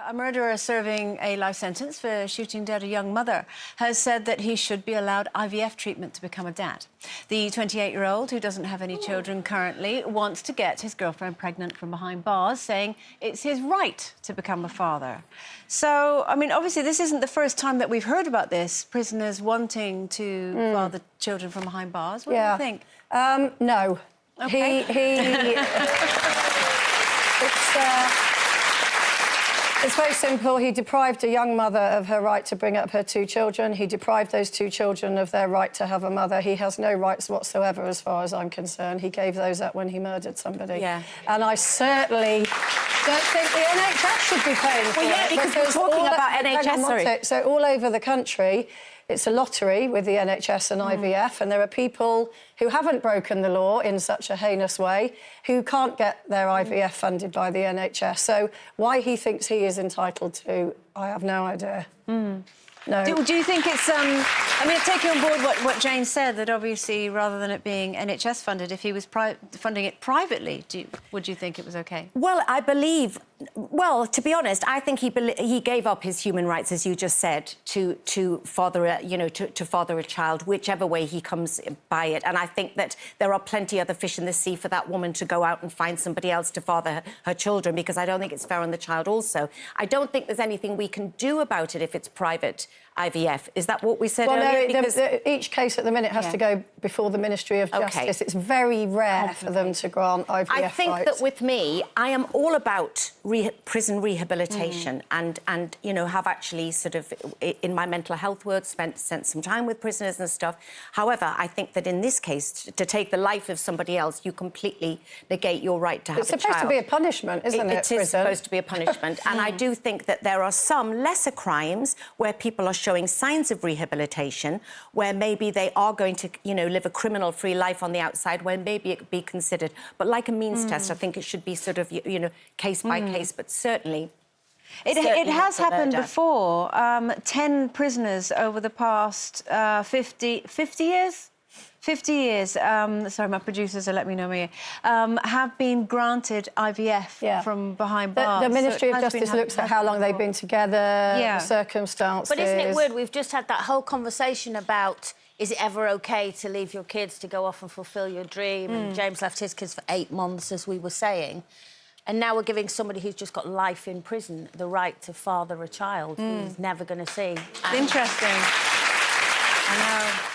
A murderer serving a life sentence for shooting dead a young mother has said that he should be allowed IVF treatment to become a dad. The 28-year-old, who doesn't have any children currently, wants to get his girlfriend pregnant from behind bars, saying it's his right to become a father. So, I mean, obviously, this isn't the first time that we've heard about this, prisoners wanting to father children from behind bars. What do you think? No. Okay. It's very simple. He deprived a young mother of her right to bring up her 2 children. He deprived those 2 children of their right to have a mother. He has no rights whatsoever, as far as I'm concerned. He gave those up when he murdered somebody. Yeah. And I certainly don't think the NHS should be paying for it. Well, yeah, because we're talking about NHS, sorry. So all over the country, it's a lottery with the NHS and IVF, and there are people who haven't broken the law in such a heinous way who can't get their IVF funded by the NHS. So why he thinks he is entitled to, I have no idea. No. Do you think it's... I mean, taking on board what Jane said, that obviously, rather than it being NHS-funded, if he was funding it privately, would you think it was OK? Well, I believe... Well, to be honest, I think he gave up his human rights, as you just said, to father to father a child, whichever way he comes by it. And I think that there are plenty other fish in the sea for that woman to go out and find somebody else to father her children, because I don't think it's fair on the child also. I don't think there's anything we can do about it if it's private IVF. Is that what we said earlier? No, because... each case at the minute has to go before the Ministry of Justice. It's very rare for them to grant IVF I think rights. that with me, I am all about prison rehabilitation and you know, have actually sort of, in my mental health work, spent some time with prisoners and stuff. However, I think that in this case, to take the life of somebody else, you completely negate your right to have a child. It's supposed to be a punishment, isn't it? It is supposed to be a punishment. And I do think that there are some lesser crimes where people are showing signs of rehabilitation, where maybe they are going to, you know, live a criminal-free life on the outside, where maybe it could be considered. But like a means test, I think it should be sort of, you know, case by case, but certainly... It has happened before. 10 prisoners over the past 50 years? 50 years, sorry, my producers are letting me know here, have been granted IVF from behind bars. The Ministry of Justice looks at how long they've been together, the circumstances... But isn't it weird? We've just had that whole conversation about, is it ever OK to leave your kids to go off and fulfil your dream? And James left his kids for 8 months, as we were saying. And now we're giving somebody who's just got life in prison the right to father a child who's never going to see. It's interesting. I know.